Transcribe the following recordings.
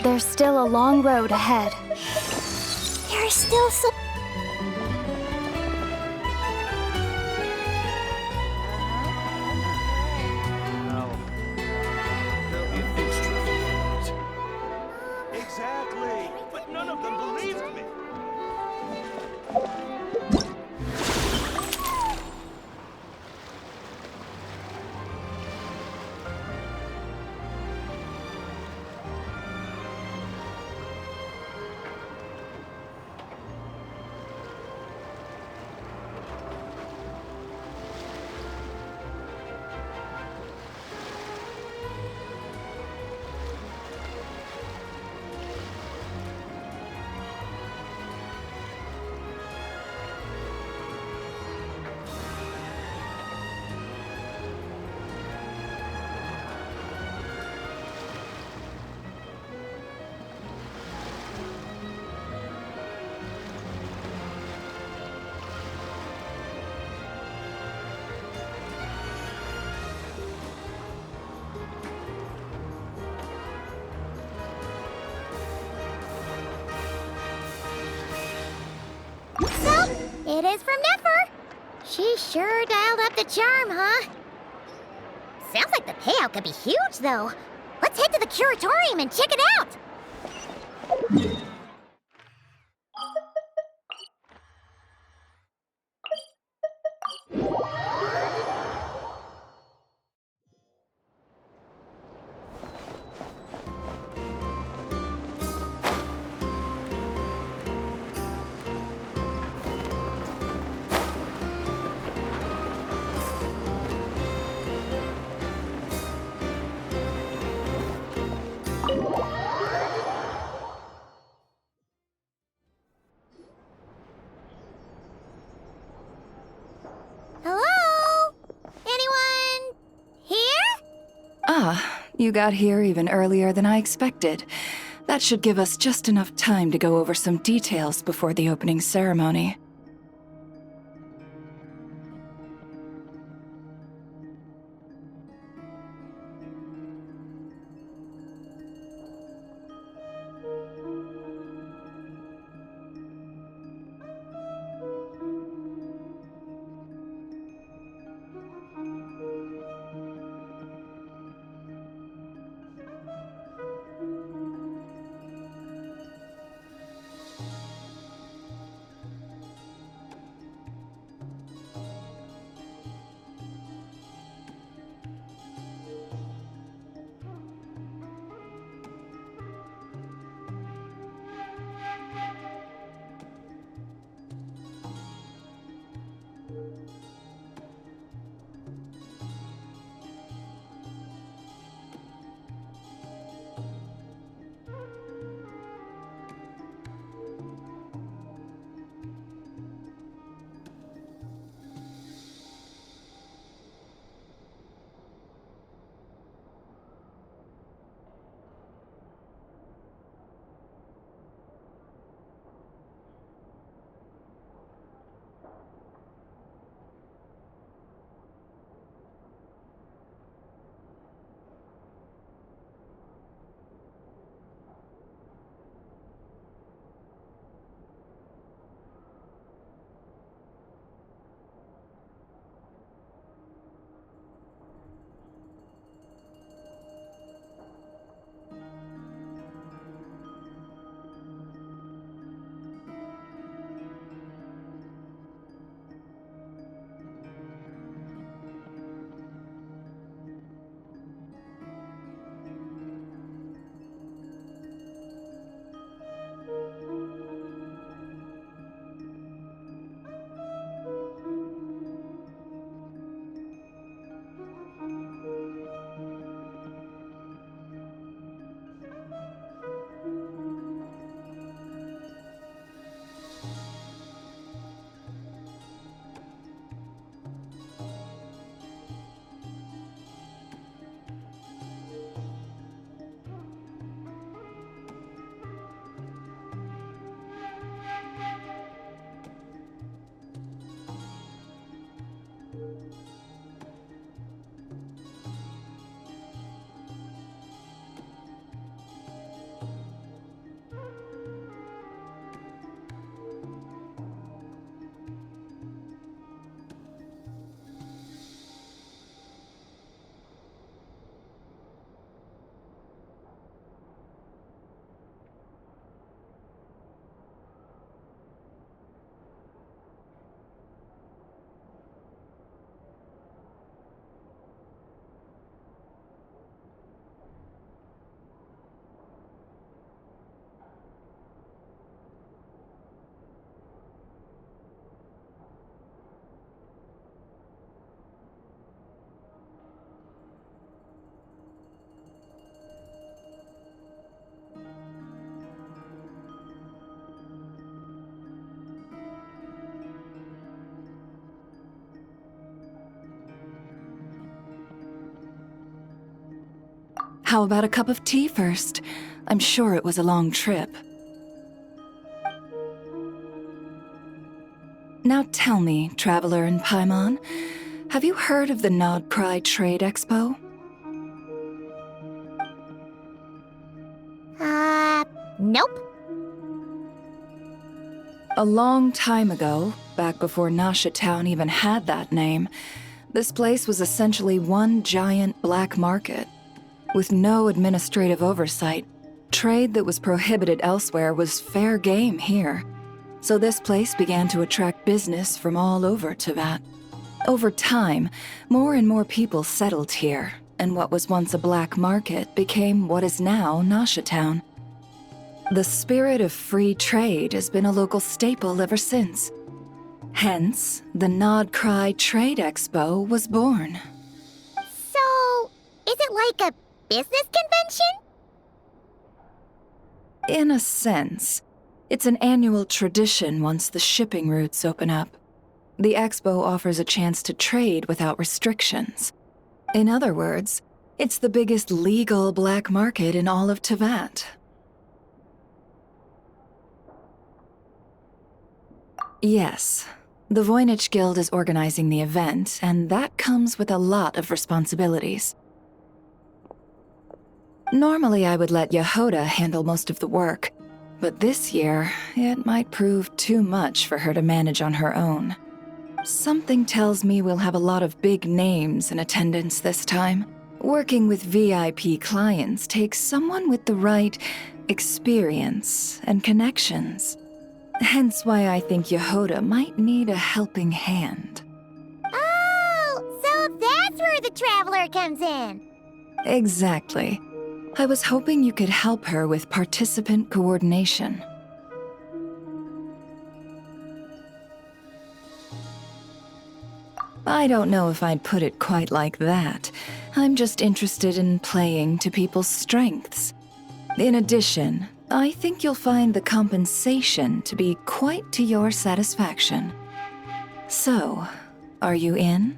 There's still a long road ahead. There's still so... There'll be a fixture if you want. Exactly, but none of them believed me. So, it is from Nefer. She sure dialed up the charm, huh? Sounds like the payout could be huge, though. Let's head to the curatorium and check it out. Hello? Anyone here? Ah, you got here even earlier than I expected. That should give us just enough time to go over some details before the opening ceremony. How about a cup of tea first? I'm sure it was a long trip. Now tell me, Traveler in Paimon, have you heard of the Nodcry Trade Expo? Nope. A long time ago, back before Nasha Town even had that name, this place was essentially one giant black market. With no administrative oversight, trade that was prohibited elsewhere was fair game here. So this place began to attract business from all over Teyvat. Over time, more and more people settled here, and what was once a black market became what is now Nasha Town. The spirit of free trade has been a local staple ever since. Hence, the Nodcry Trade Expo was born. So, is it like a business convention? In a sense, it's an annual tradition once the shipping routes open up. The expo offers a chance to trade without restrictions. In other words, it's the biggest legal black market in all of Teyvat. Yes, the Voynich Guild is organizing the event, and that comes with a lot of responsibilities. Normally I would let Yehoda handle most of the work, but this year, it might prove too much for her to manage on her own. Something tells me we'll have a lot of big names in attendance this time. Working with VIP clients takes someone with the right experience and connections. Hence why I think Yehoda might need a helping hand. Oh, so that's where the Traveler comes in. Exactly. I was hoping you could help her with participant coordination. I don't know if I'd put it quite like that. I'm just interested in playing to people's strengths. In addition, I think you'll find the compensation to be quite to your satisfaction. So, are you in?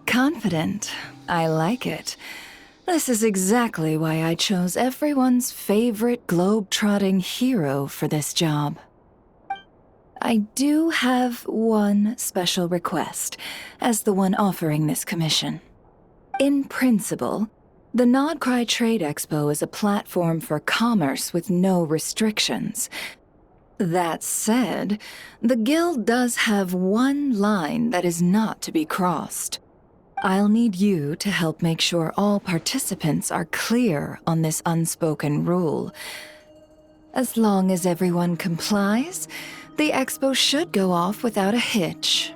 Confident. I like it. This is exactly why I chose everyone's favorite globe-trotting hero for this job. I do have one special request, as the one offering this commission. In principle, the Nodcry Trade Expo is a platform for commerce with no restrictions. That said, the Guild does have one line that is not to be crossed. I'll need you to help make sure all participants are clear on this unspoken rule. As long as everyone complies, the expo should go off without a hitch.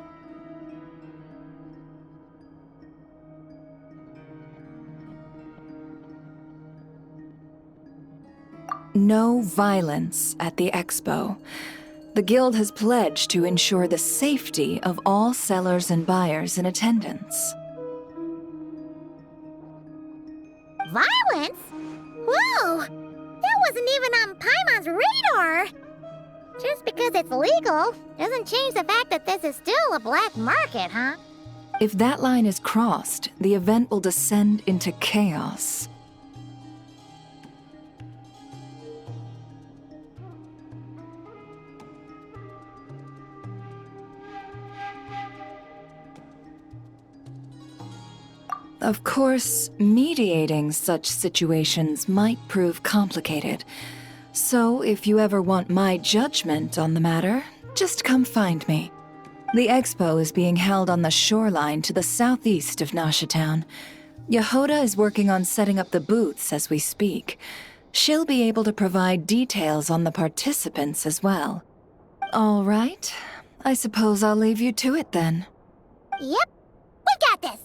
No violence at the expo. The Guild has pledged to ensure the safety of all sellers and buyers in attendance. Violence? Whoa! That wasn't even on Paimon's radar! Just because it's legal doesn't change the fact that this is still a black market, huh? If that line is crossed, the event will descend into chaos. Of course, mediating such situations might prove complicated. So if you ever want my judgment on the matter, just come find me. The expo is being held on the shoreline to the southeast of Nasha Town. Yehoda is working on setting up the booths as we speak. She'll be able to provide details on the participants as well. All right, I suppose I'll leave you to it then. Yep, we got this!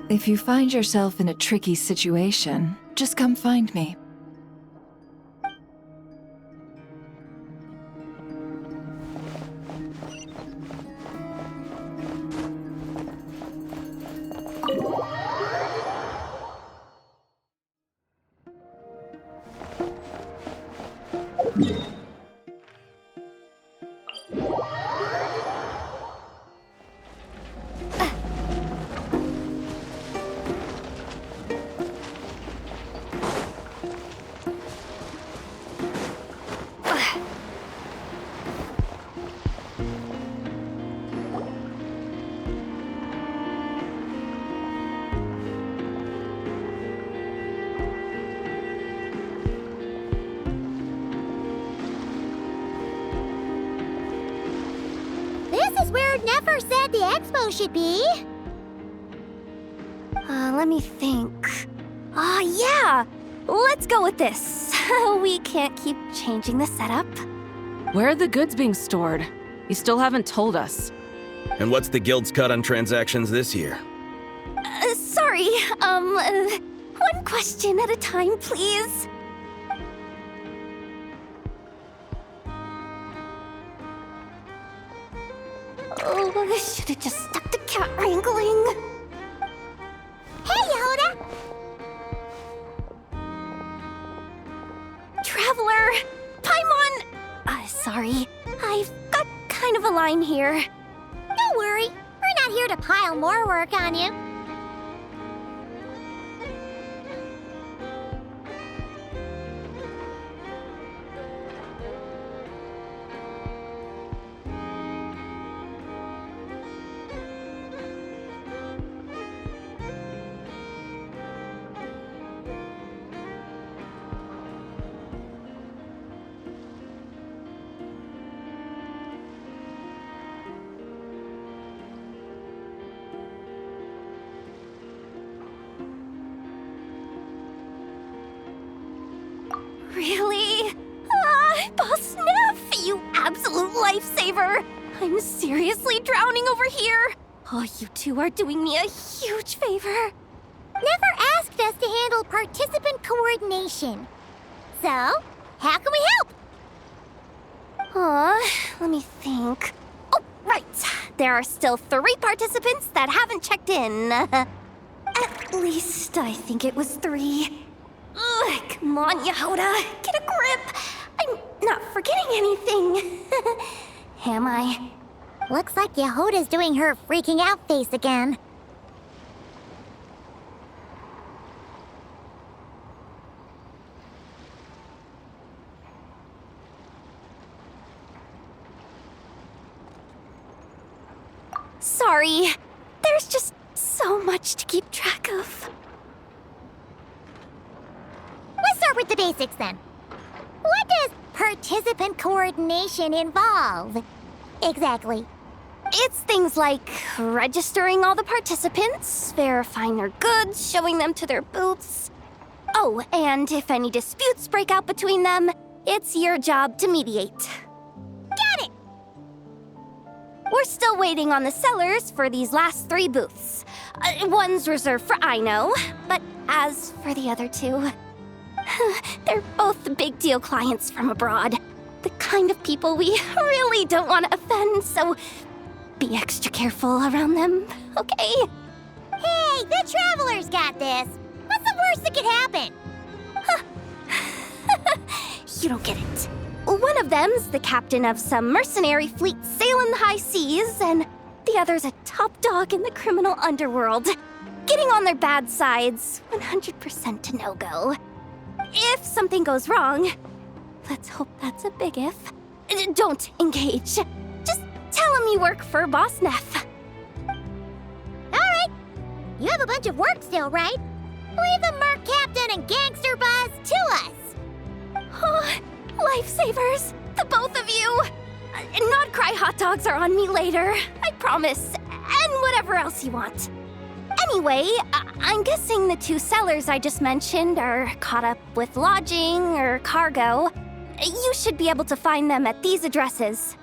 If you find yourself in a tricky situation, just come find me. This is where Nefer said the expo should be. Let me think. Yeah! Let's go with this. We can't keep changing the setup. Where are the goods being stored? You still haven't told us. And what's the guild's cut on transactions this year? Sorry, one question at a time, please. Oh, I should have just stuck to cat wrangling. Hey, Yehuda! Traveler! Paimon! Sorry. I've got kind of a line here. Don't worry. We're not here to pile more work on you. Really? Boss Neff, you absolute lifesaver! I'm seriously drowning over here. Oh, you two are doing me a huge favor. Never asked us to handle participant coordination. So, how can we help? Let me think. Oh, right. There are still 3 participants that haven't checked in. At least I think it was 3. Ugh, come on, Yehuda. Get a grip. I'm not forgetting anything. Am I? Looks like Yehuda's doing her freaking out face again. Sorry. There's just so much to keep track of. Let's start with the basics then. What does participant coordination involve? Exactly. It's things like registering all the participants, verifying their goods, showing them to their booths. Oh, and if any disputes break out between them, it's your job to mediate. Got it! We're still waiting on the sellers for these last 3 booths. One's reserved for Aino, but as for the other 2, they're both big deal clients from abroad. The kind of people we really don't want to offend, so be extra careful around them, okay? Hey, the Traveler's got this. What's the worst that could happen? You don't get it. One of them's the captain of some mercenary fleet sailing the high seas, and the other's a top dog in the criminal underworld. Getting on their bad side's 100% a no-go. If something goes wrong, let's hope that's a big if, don't engage. Just tell him you work for Boss Neff. Alright. You have a bunch of work still, right? Leave the Merc Captain and Gangster Buzz to us. Oh, lifesavers, the both of you. Not cry hot dogs are on me later, I promise. And whatever else you want. Anyway, I'm guessing the 2 sellers I just mentioned are caught up with lodging or cargo. You should be able to find them at these addresses.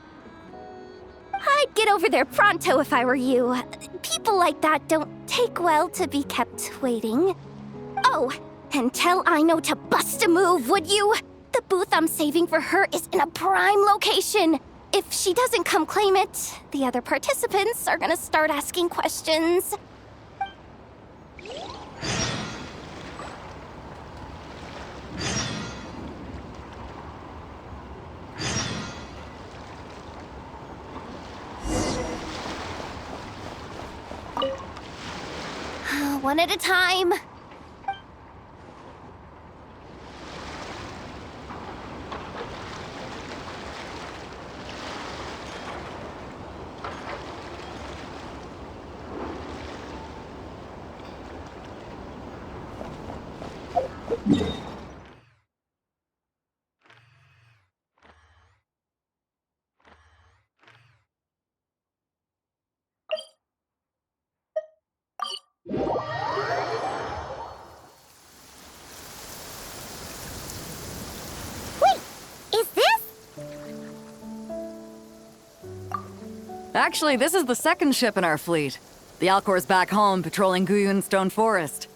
I'd get over there pronto if I were you. People like that don't take well to be kept waiting. Oh, and tell Aino to bust a move, would you? The booth I'm saving for her is in a prime location. If she doesn't come claim it, the other participants are gonna start asking questions. One at a time. Is this? Actually, this is the second ship in our fleet. The Alcor's back home patrolling Guyunstone Forest.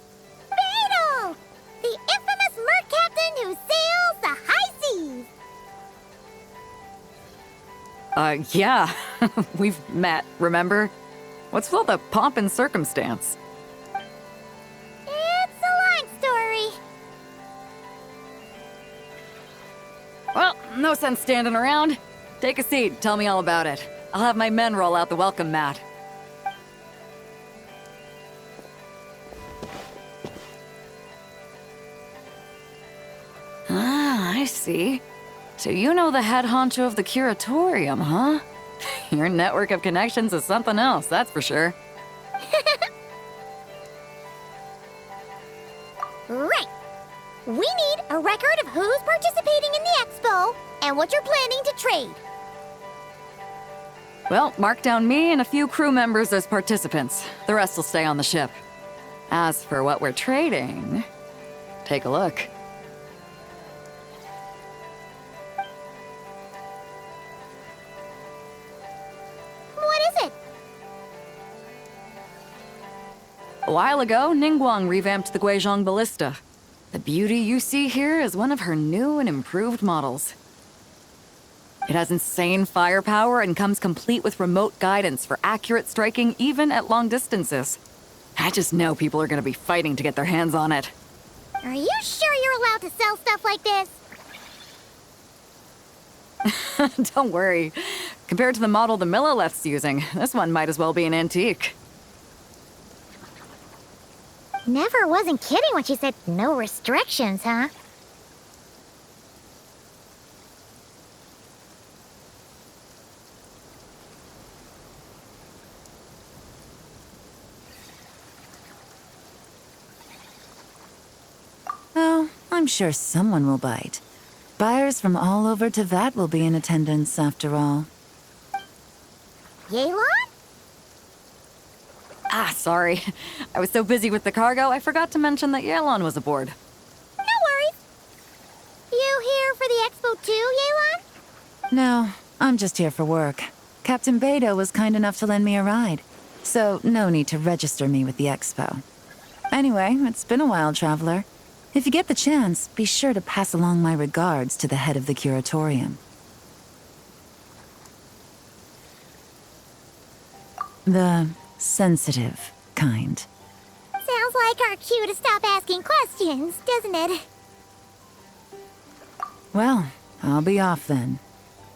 Beetle! The infamous merc captain who sails the high seas! Yeah. We've met, remember? What's with all the pomp and circumstance? It's a long story. Well, no sense standing around. Take a seat, tell me all about it. I'll have my men roll out the welcome mat. Ah, I see. So you know the head honcho of the curatorium, huh? Your network of connections is something else, that's for sure. Right. We need a record of who's participating in the expo and what you're planning to trade. Well, mark down me and a few crew members as participants. The rest will stay on the ship. As for what we're trading, take a look. What is it? A while ago, Ningguang revamped the Guizhong Ballista. The beauty you see here is one of her new and improved models. It has insane firepower and comes complete with remote guidance for accurate striking even at long distances. I just know people are gonna be fighting to get their hands on it. Are you sure you're allowed to sell stuff like this? Don't worry. Compared to the model the Milleleft's using, this one might as well be an antique. Never wasn't kidding when she said no restrictions, huh? Oh, I'm sure someone will bite. Buyers from all over Teyvat will be in attendance, after all. Yelan? Ah, sorry. I was so busy with the cargo, I forgot to mention that Yelan was aboard. No worries. You here for the expo too, Yelan? No, I'm just here for work. Captain Beidou was kind enough to lend me a ride, so no need to register me with the expo. Anyway, it's been a while, traveler. If you get the chance, be sure to pass along my regards to the head of the curatorium. The sensitive kind. Sounds like our cue to stop asking questions, doesn't it? Well, I'll be off then.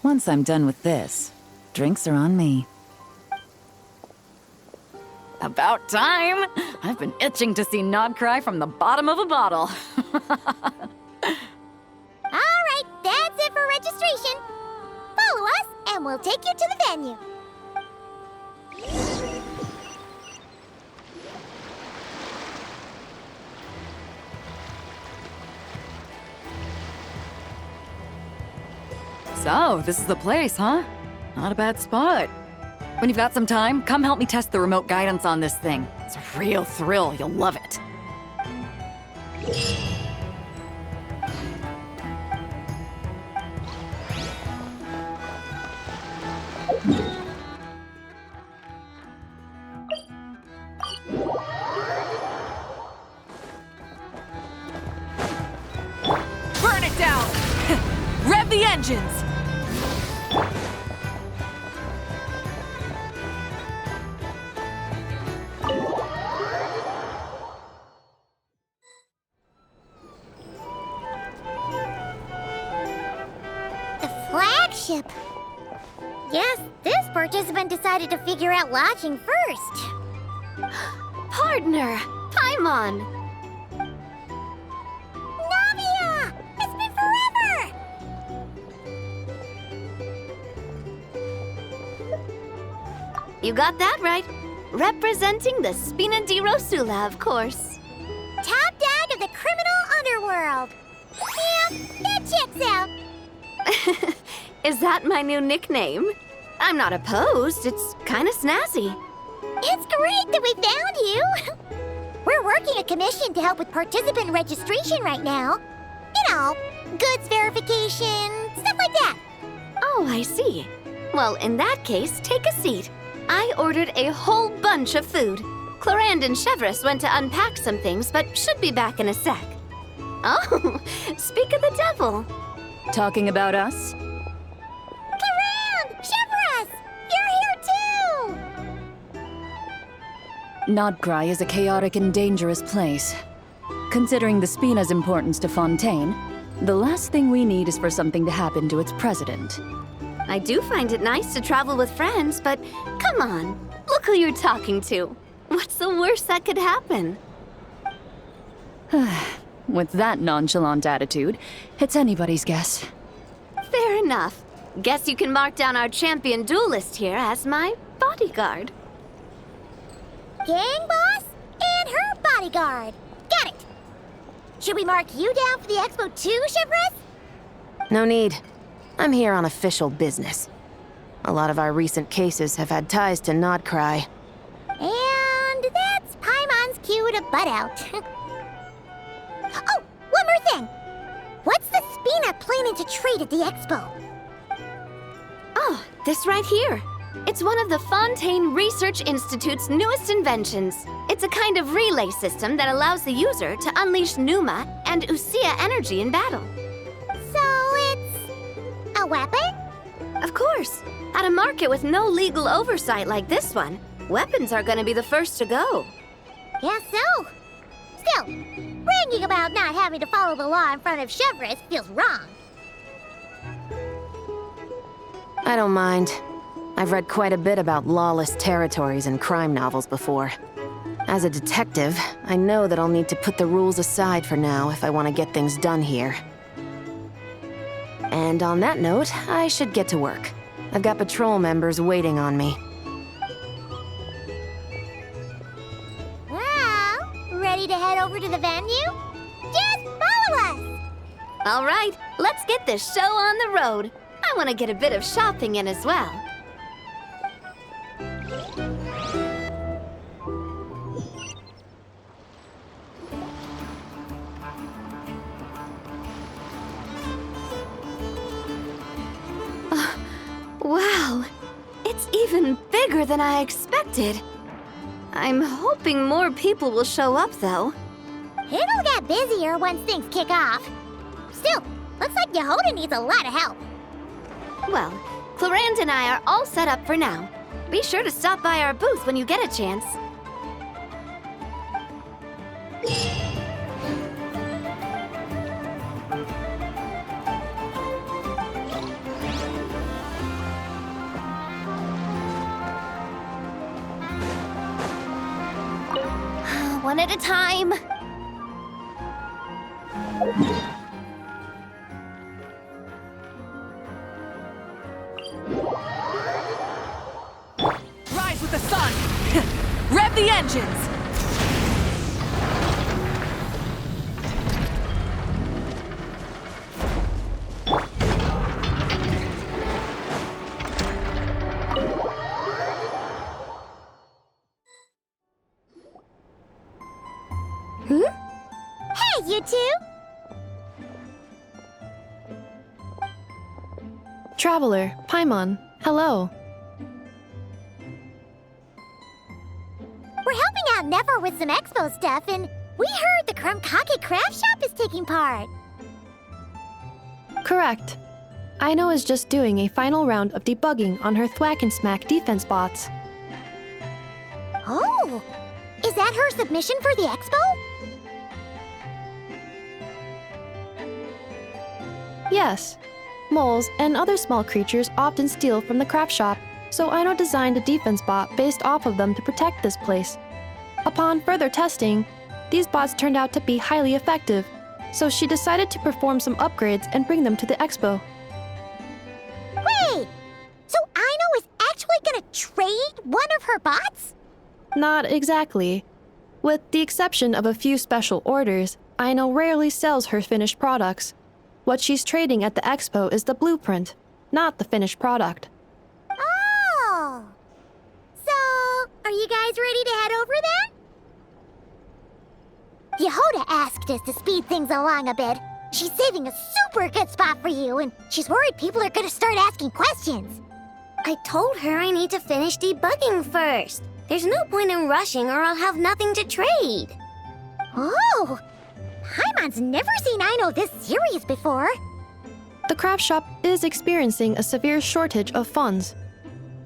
Once I'm done with this, drinks are on me. About time! I've been itching to see Nod cry from the bottom of a bottle. Alright, that's it for registration. Follow us, and we'll take you to the venue. So, this is the place, huh? Not a bad spot. When you've got some time, come help me test the remote guidance on this thing. It's a real thrill, you'll love it. engines! The flagship. Guess this participant decided to figure out lodging first. Partner, Paimon. Navia! It's been forever! You got that right. Representing the Spina di Rosula, of course. Top dog of the criminal underworld. Yeah, that checks out. Is that my new nickname? I'm not opposed. It's kind of snazzy. It's great that we found you. We're working a commission to help with participant registration right now. You know, goods verification, stuff like that. Oh, I see. Well, in that case, take a seat. I ordered a whole bunch of food. Clorand and Chevreuse went to unpack some things, but should be back in a sec. Oh, speak of the devil. Talking about us? Clorand! Chevreuse! You're here too! Nodcry is a chaotic and dangerous place. Considering the Spina's importance to Fontaine, the last thing we need is for something to happen to its president. I do find it nice to travel with friends, but come on, look who you're talking to. What's the worst that could happen? With that nonchalant attitude, it's anybody's guess. Fair enough. Guess you can mark down our champion duelist here as my bodyguard. Gang boss and her bodyguard. Got it! Should we mark you down for the expo too, Chevreuse? No need. I'm here on official business. A lot of our recent cases have had ties to Nodcry. And that's Paimon's cue to butt out. Oh, one more thing! What's the Spina planning to trade at the expo? Oh, this right here. It's one of the Fontaine Research Institute's newest inventions. It's a kind of relay system that allows the user to unleash Pneuma and Usia energy in battle. So it's a weapon? Of course. At a market with no legal oversight like this one, weapons are gonna be the first to go. Guess so. Still, bragging about not having to follow the law in front of Chevreuse feels wrong. I don't mind. I've read quite a bit about lawless territories and crime novels before. As a detective, I know that I'll need to put the rules aside for now if I want to get things done here. And on that note, I should get to work. I've got patrol members waiting on me. Well, ready to head over to the venue? Just follow us! All right, let's get this show on the road. I want to get a bit of shopping in as well. Wow, it's even bigger than I expected. I'm hoping more people will show up, though. It'll get busier once things kick off. Still, looks like Yehuda needs a lot of help. Well, Clorand and I are all set up for now. Be sure to stop by our booth when you get a chance. One at a time. Rise with the sun! Rev the engines! Hey, you two! Traveler, Paimon, hello. We're helping out Nefer with some expo stuff, and we heard the Krumkake craft shop is taking part. Correct. Aino is just doing a final round of debugging on her Thwack and Smack defense bots. Oh, is that her submission for the expo? Yes. Moles and other small creatures often steal from the craft shop, so Aino designed a defense bot based off of them to protect this place. Upon further testing, these bots turned out to be highly effective, so she decided to perform some upgrades and bring them to the expo. Wait! So Aino is actually gonna trade one of her bots? Not exactly. With the exception of a few special orders, Aino rarely sells her finished products. What she's trading at the expo is the blueprint, not the finished product. Oh! So, are you guys ready to head over then? Yehoda asked us to speed things along a bit. She's saving a super good spot for you, and she's worried people are gonna start asking questions. I told her I need to finish debugging first. There's no point in rushing or I'll have nothing to trade. Oh! Paimon's never seen Aino this serious before. The craft shop is experiencing a severe shortage of funds.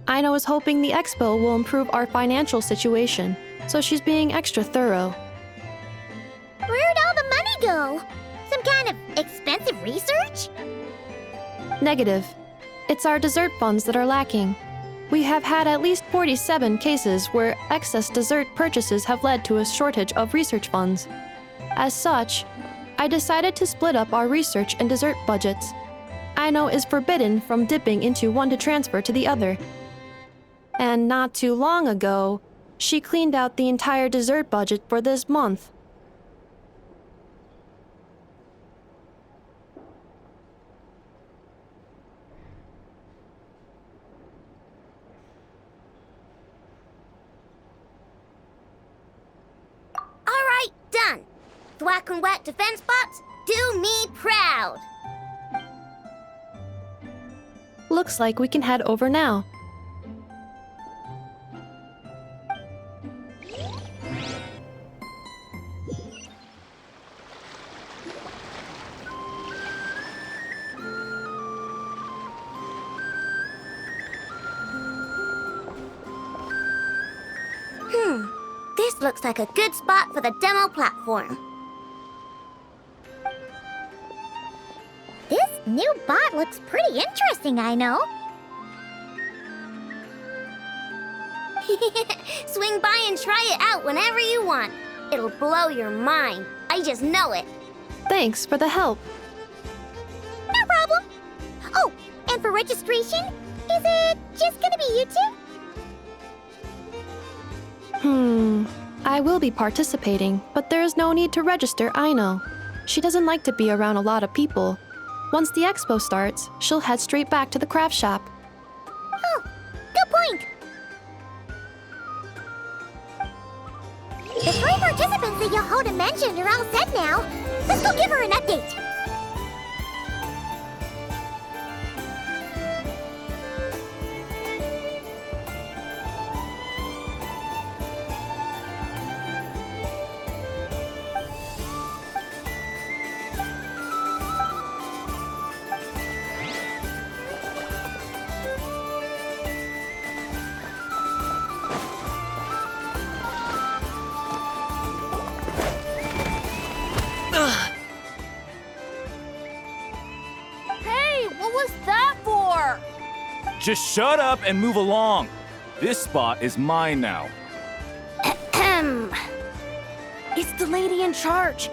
Aino is hoping the expo will improve our financial situation, so she's being extra thorough. Where'd all the money go? Some kind of expensive research? Negative. It's our dessert funds that are lacking. We have had at least 47 cases where excess dessert purchases have led to a shortage of research funds. As such, I decided to split up our research and dessert budgets. Aino is forbidden from dipping into one to transfer to the other. And not too long ago, she cleaned out the entire dessert budget for this month. All right, done. Thwack and Whack defense bots, do me proud. Looks like we can head over now. This looks like a good spot for the demo platform. This new bot looks pretty interesting, Aino. Swing by and try it out whenever you want. It'll blow your mind. I just know it. Thanks for the help. No problem. Oh, and for registration, is it just gonna be you two? I will be participating, but there is no need to register, Aino. She doesn't like to be around a lot of people. Once the expo starts, she'll head straight back to the craft shop. Oh, good point. The 3 participants that Yehoda mentioned are all set now. Let's go give her an update. Hey, what was that for? Just shut up and move along. This spot is mine now. It's the lady in charge.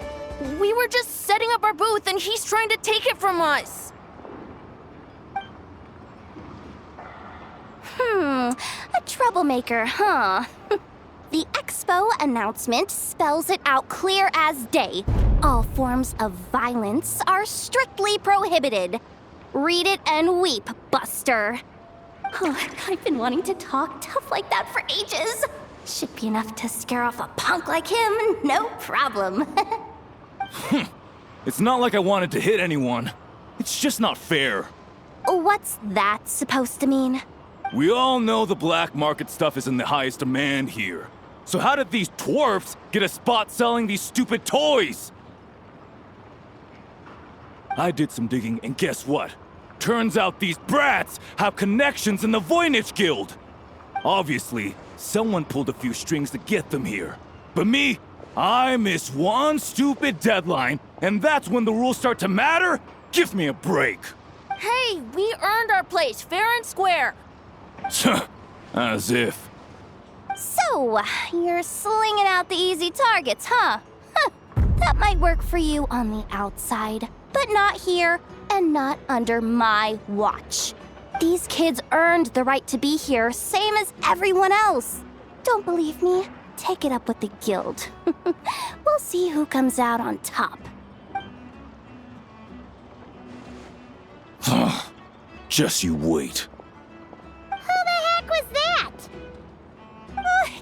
We were just setting up our booth and he's trying to take it from us. A troublemaker, huh? The expo announcement spells it out clear as day. All forms of violence are strictly prohibited. Read it and weep, Buster. I've been wanting to talk tough like that for ages. Should be enough to scare off a punk like him, no problem. It's not like I wanted to hit anyone. It's just not fair. What's that supposed to mean? We all know the black market stuff is in the highest demand here. So how did these dwarfs get a spot selling these stupid toys? I did some digging, and guess what? Turns out these brats have connections in the Voynich Guild. Obviously, someone pulled a few strings to get them here. But me, I miss one stupid deadline, and that's when the rules start to matter? Give me a break. Hey, we earned our place fair and square. As if. So, you're slinging out the easy targets, huh? That might work for you on the outside, but not here and not under my watch. These kids earned the right to be here, same as everyone else. Don't believe me? Take it up with the guild. We'll see who comes out on top. Just you wait. Who the heck was that?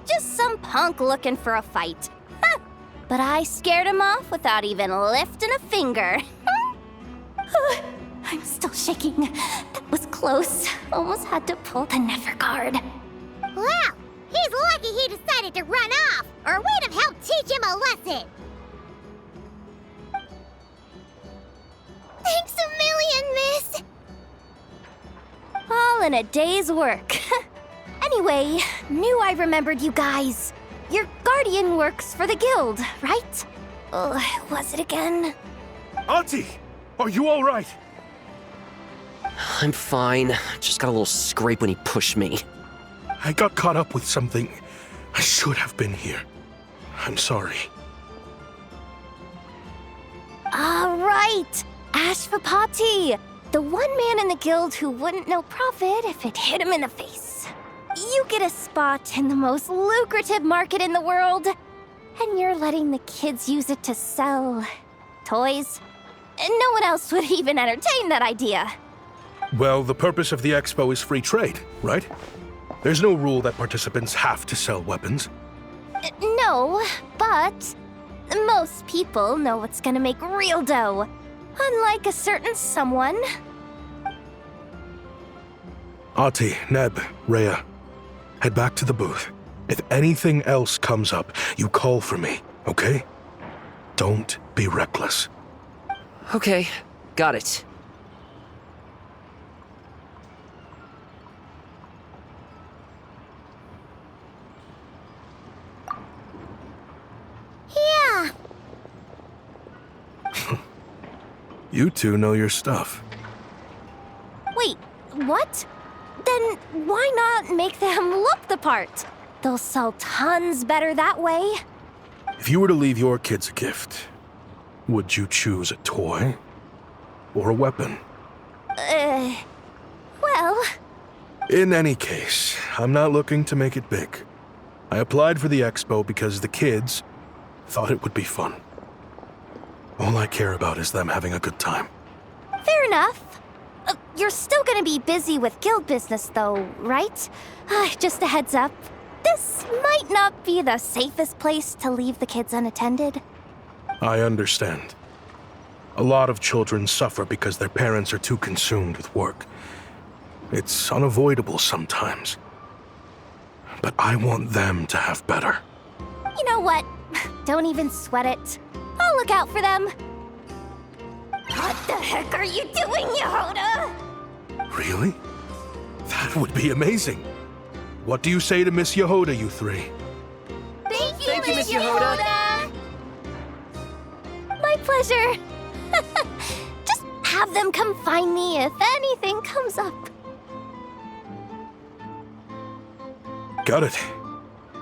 Just some punk looking for a fight. But I scared him off without even lifting a finger. I'm still shaking. That was close. Almost had to pull the Nefer guard. Well, he's lucky he decided to run off, or we'd have helped teach him a lesson. Thanks a million, miss. All in a day's work. Anyway, knew I remembered you guys. Your guardian works for the guild, right? Was it again? Auntie, are you all right? I'm fine. Just got a little scrape when he pushed me. I got caught up with something. I should have been here. I'm sorry. All right, Ashvapati, the one man in the guild who wouldn't know profit if it hit him in the face. You get a spot in the most lucrative market in the world, and you're letting the kids use it to sell toys. And no one else would even entertain that idea. Well, the purpose of the expo is free trade, right? There's no rule that participants have to sell weapons. No, but most people know what's gonna make real dough. Unlike a certain someone. Ati, Neb, Rhea, head back to the booth. If anything else comes up, you call for me, okay? Don't be reckless. Okay, got it. Yeah. You two know your stuff. Wait, what? Then why not make them look the part? They'll sell tons better that way. If you were to leave your kids a gift, would you choose a toy or a weapon? Well... In any case, I'm not looking to make it big. I applied for the expo because the kids thought it would be fun. All I care about is them having a good time. Fair enough. You're still gonna be busy with guild business though, right? Just a heads up. This might not be the safest place to leave the kids unattended. I understand. A lot of children suffer because their parents are too consumed with work. It's unavoidable sometimes. But I want them to have better. You know what? Don't even sweat it. I'll look out for them. What the heck are you doing, Yehoda? Really? That would be amazing. What do you say to Miss Yehoda, you three? Thank you, Miss Yehoda! My pleasure. Just have them come find me if anything comes up. Got it.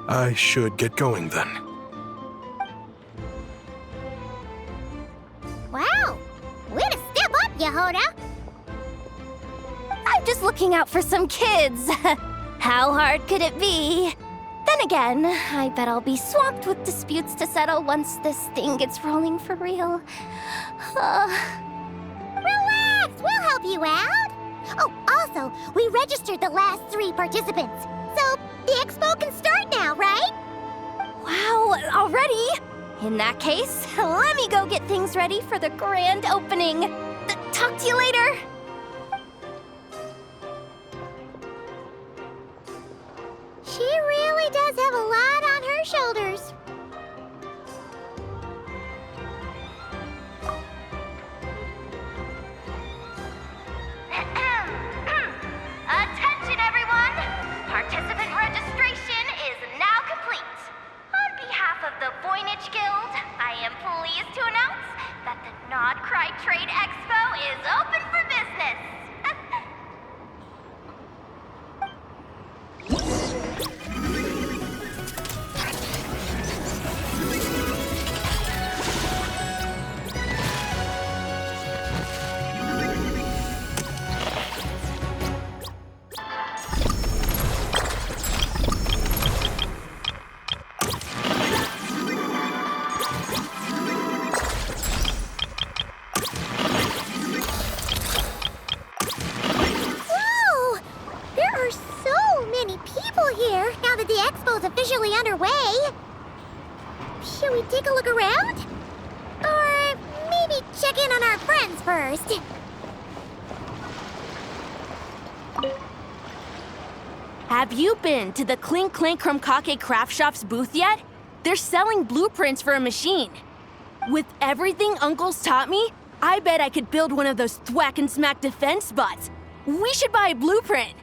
I should get going then. Wow. Way to step up, Yehoda. I'm just looking out for some kids. How hard could it be? Then again, I bet I'll be swamped with disputes to settle once this thing gets rolling for real. Relax, we'll help you out. Oh, also, we registered the last 3 participants. So, the expo can start now, right? Wow, already? In that case, let me go get things ready for the grand opening. Talk to you later. She really does have a lot on her shoulders. beautiful here now that the expo's officially underway. Should we take a look around? Or maybe check in on our friends first? Have you been to the Clink Clank Krumkake Craft Shop's booth yet? They're selling blueprints for a machine. With everything Uncle's taught me, I bet I could build one of those thwack and smack defense bots. We should buy a blueprint.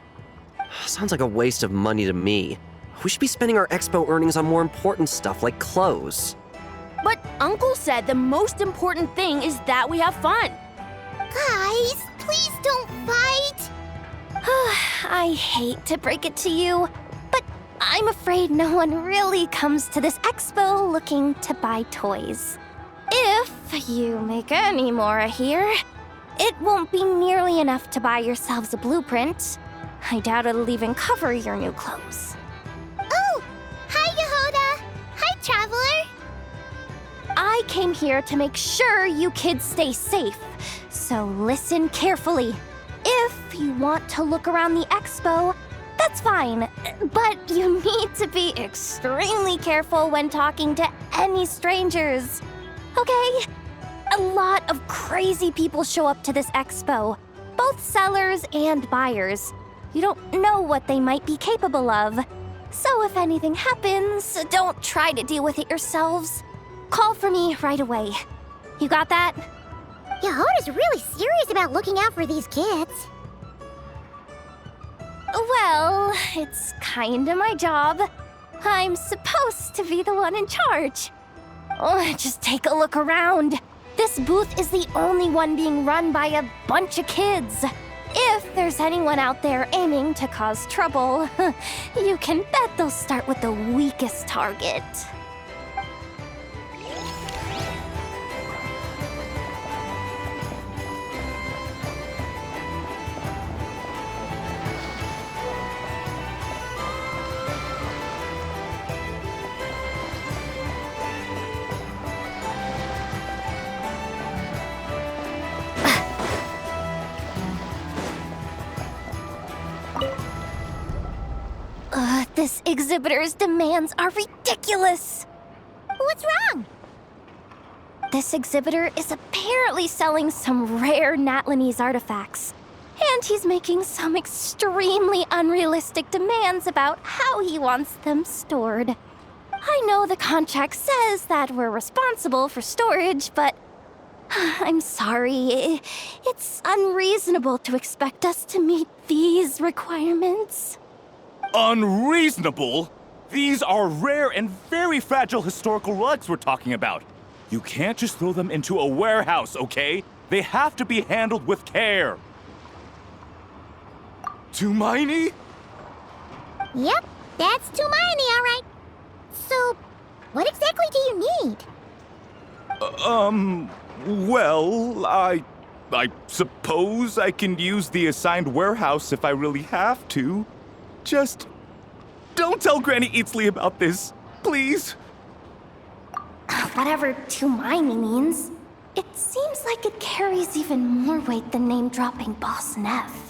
Sounds like a waste of money to me. We should be spending our expo earnings on more important stuff like clothes. But Uncle said the most important thing is that we have fun. Guys, please don't fight. I hate to break it to you, but I'm afraid no one really comes to this expo looking to buy toys. If you make any more here, it won't be nearly enough to buy yourselves a blueprint. I doubt it'll even cover your new clothes. Oh, hi, Yehoda. Hi, Traveler. I came here to make sure you kids stay safe, so listen carefully. If you want to look around the expo, that's fine, but you need to be extremely careful when talking to any strangers. Okay? A lot of crazy people show up to this expo, both sellers and buyers. You don't know what they might be capable of. So if anything happens, don't try to deal with it yourselves. Call for me right away. You got that? Yehoda's really serious about looking out for these kids. Well, it's kinda my job. I'm supposed to be the one in charge. Oh, just take a look around. This booth is the only one being run by a bunch of kids. If there's anyone out there aiming to cause trouble, you can bet they'll start with the weakest target. This exhibitor's demands are ridiculous. What's wrong? This exhibitor is apparently selling some rare Natlanese artifacts. And he's making some extremely unrealistic demands about how he wants them stored. I know the contract says that we're responsible for storage, but I'm sorry. It's unreasonable to expect us to meet these requirements. Unreasonable? These are rare and very fragile historical relics we're talking about. You can't just throw them into a warehouse, okay? They have to be handled with care. Tumaini? Yep, that's Tumaini, all right. So, what exactly do you need? Well, I suppose I can use the assigned warehouse if I really have to. Just don't tell Granny Eatsley about this, please. Whatever Tumaini means, it seems like it carries even more weight than name-dropping Boss Neff.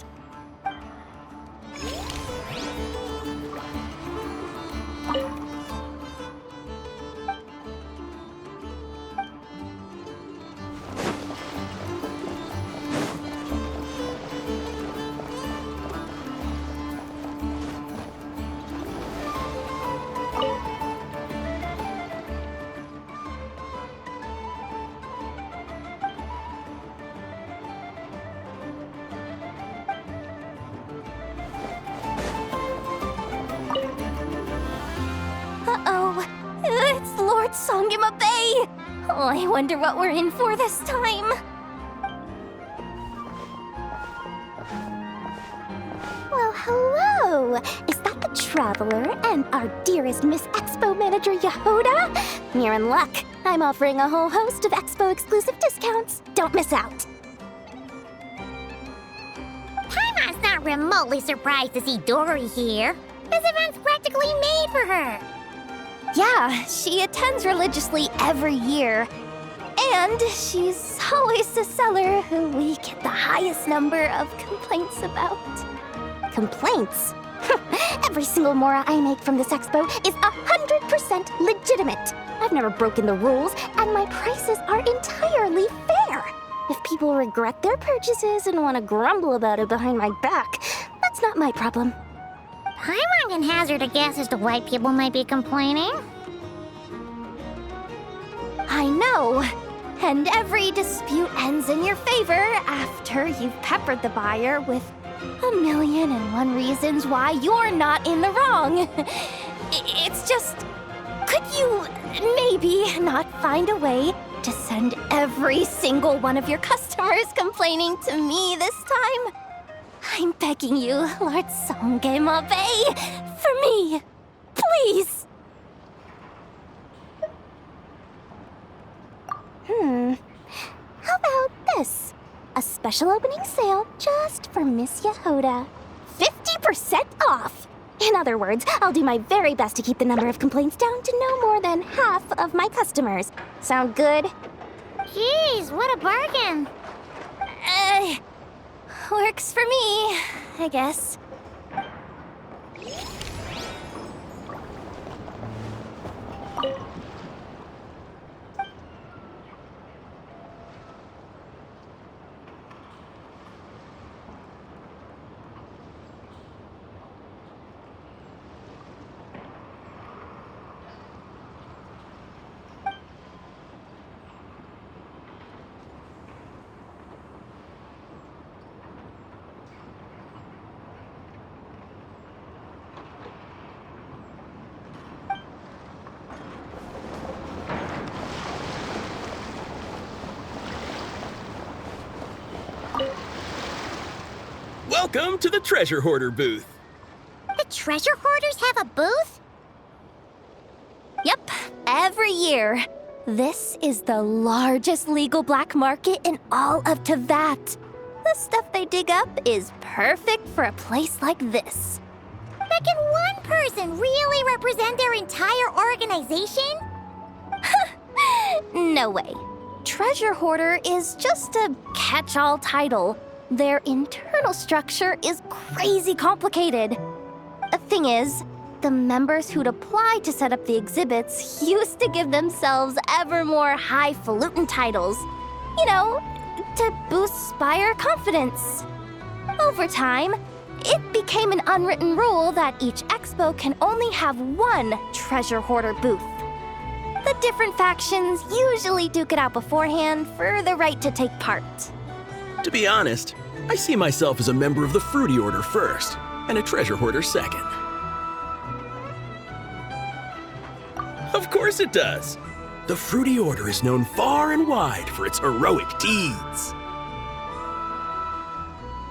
It's Lord Songima Bay! Oh, I wonder what we're in for this time. Well, hello! Is that the Traveler and our dearest Miss Expo Manager Yehoda? You're in luck. I'm offering a whole host of Expo-exclusive discounts. Don't miss out. Paimon's not remotely surprised to see Dory here. This event's practically made for her. Yeah, she attends religiously every year. And she's always the seller who we get the highest number of complaints about. Complaints? Every single mora I make from this expo is 100% legitimate. I've never broken the rules, and my prices are entirely fair. If people regret their purchases and want to grumble about it behind my back, that's not my problem. Paimon can hazard a guess as to why people might be complaining. I know. And every dispute ends in your favor after you've peppered the buyer with 1,000,001 reasons why you're not in the wrong. It's just, could you maybe not find a way to send every single one of your customers complaining to me this time? I'm begging you, Lord Songemabe, for me, please. How about this? A special opening sale just for Miss Yehoda. 50% off! In other words, I'll do my very best to keep the number of complaints down to no more than half of my customers. Sound good? Jeez, what a bargain. Works for me, I guess. Welcome to the Treasure Hoarder booth. The treasure hoarders have a booth? Yep, every year. This is the largest legal black market in all of Teyvat. The stuff they dig up is perfect for a place like this. But can one person really represent their entire organization? No way. Treasure Hoarder is just a catch-all title. Their internal structure is crazy complicated. The thing is, the members who'd apply to set up the exhibits used to give themselves ever more highfalutin titles. You know, to boost buyer confidence. Over time, it became an unwritten rule that each expo can only have one Treasure Hoarder booth. The different factions usually duke it out beforehand for the right to take part. To be honest, I see myself as a member of the Fruity Order first, and a Treasure Hoarder second. Of course it does. The Fruity Order is known far and wide for its heroic deeds.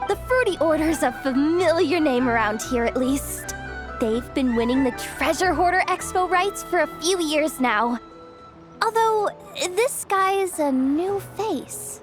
The Fruity Order's a familiar name around here, at least. They've been winning the Treasure Hoarder Expo rights for a few years now. Although, this guy's a new face.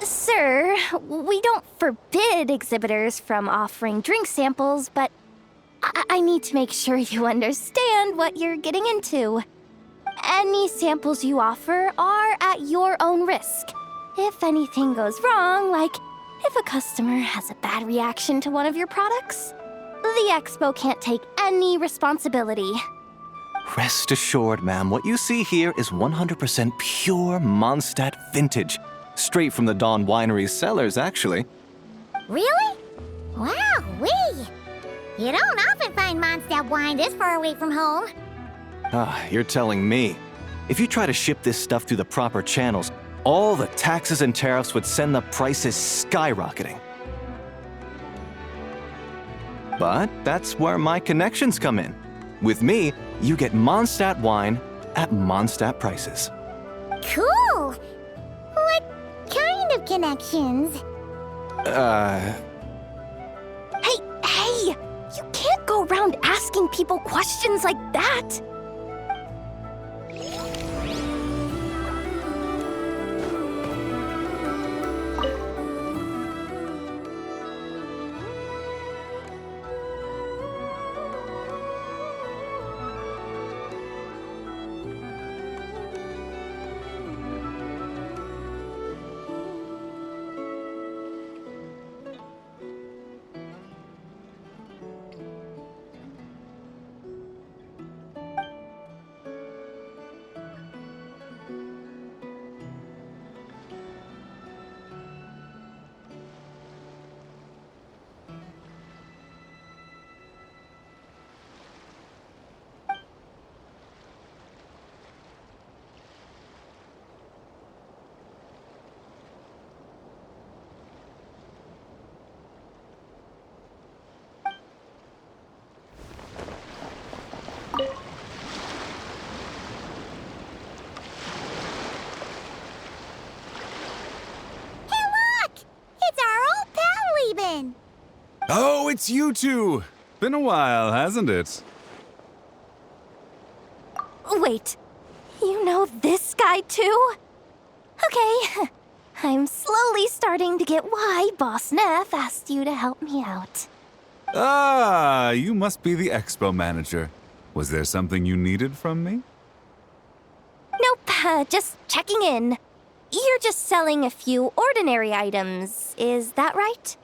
Sir, we don't forbid exhibitors from offering drink samples, but I need to make sure you understand what you're getting into. Any samples you offer are at your own risk. If anything goes wrong, like if a customer has a bad reaction to one of your products, The Expo can't take any responsibility. Rest assured, ma'am, what you see here is 100% pure Mondstadt vintage. Straight from the Dawn Winery's cellars, actually. Really? Wow-wee! You don't often find Mondstadt wine this far away from home. Ah, you're telling me. If you try to ship this stuff through the proper channels, all the taxes and tariffs would send the prices skyrocketing. But that's where my connections come in. With me, you get Mondstadt wine at Mondstadt prices. Cool! What kind of connections? Hey! You can't go around asking people questions like that! Oh, it's you two! Been a while, hasn't it? Wait, you know this guy too? Okay, I'm slowly starting to get why Boss Neff asked you to help me out. Ah, you must be the expo manager. Was there something you needed from me? Nope, just checking in. You're just selling a few ordinary items, is that right?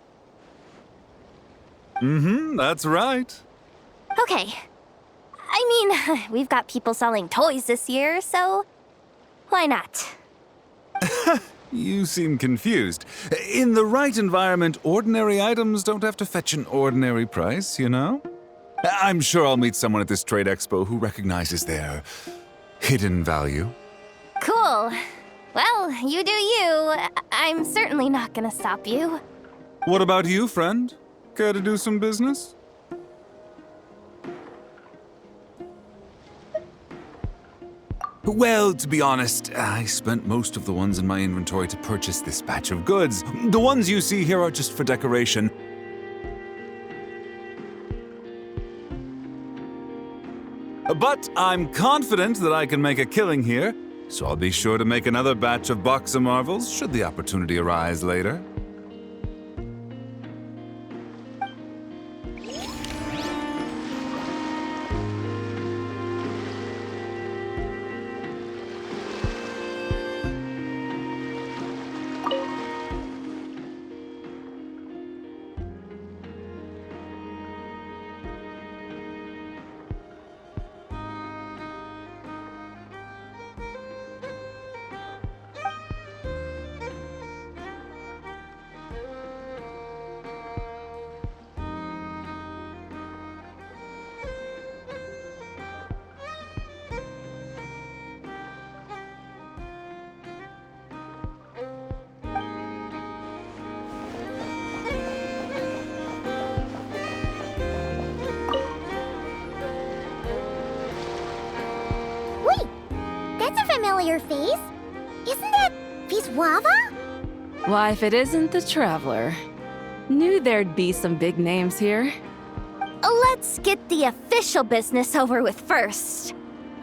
Mm-hmm, that's right. Okay. I mean, we've got people selling toys this year, so why not? You seem confused. In the right environment, ordinary items don't have to fetch an ordinary price, you know? I'm sure I'll meet someone at this trade expo who recognizes their hidden value. Cool. Well, you do you. I'm certainly not gonna stop you. What about you, friend? Care to do some business? Well, to be honest, I spent most of the ones in my inventory to purchase this batch of goods. The ones you see here are just for decoration. But I'm confident that I can make a killing here, so I'll be sure to make another batch of Box of Marvels should the opportunity arise later. Familiar face? Isn't that Viswava? Why, if it isn't the Traveler. Knew there'd be some big names here. Let's get the official business over with first.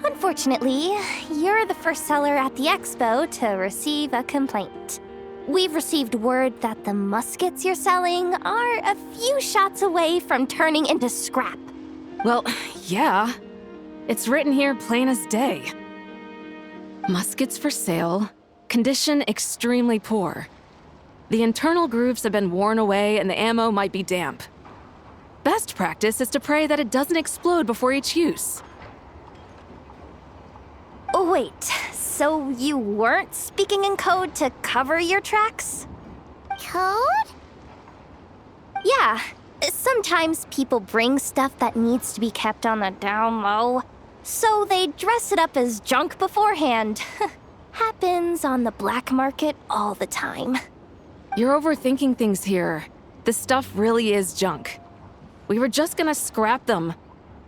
Unfortunately, you're the first seller at the expo to receive a complaint. We've received word that the muskets you're selling are a few shots away from turning into scrap. Well, yeah. It's written here plain as day. Muskets for sale, condition extremely poor. The internal grooves have been worn away and the ammo might be damp. best practice is to pray that it doesn't explode before each use. Oh, wait, so you weren't speaking in code to cover your tracks? Code? Yeah, sometimes people bring stuff that needs to be kept on the down low, so they dress it up as junk beforehand. Happens on the black market all the time. You're overthinking things here. This stuff really is junk. We were just gonna scrap them,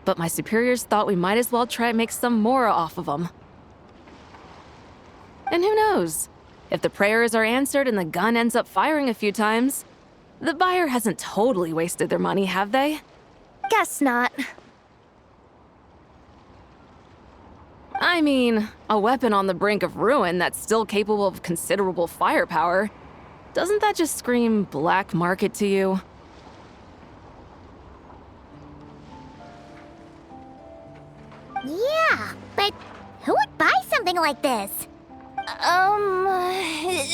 but my superiors thought we might as well try and make some more off of them. And who knows? If the prayers are answered and the gun ends up firing a few times, the buyer hasn't totally wasted their money, have they? Guess not. I mean, a weapon on the brink of ruin that's still capable of considerable firepower. Doesn't that just scream black market to you? Yeah, but who would buy something like this?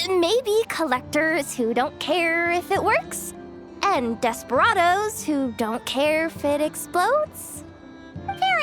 Maybe collectors who don't care if it works, and desperados who don't care if it explodes. Fair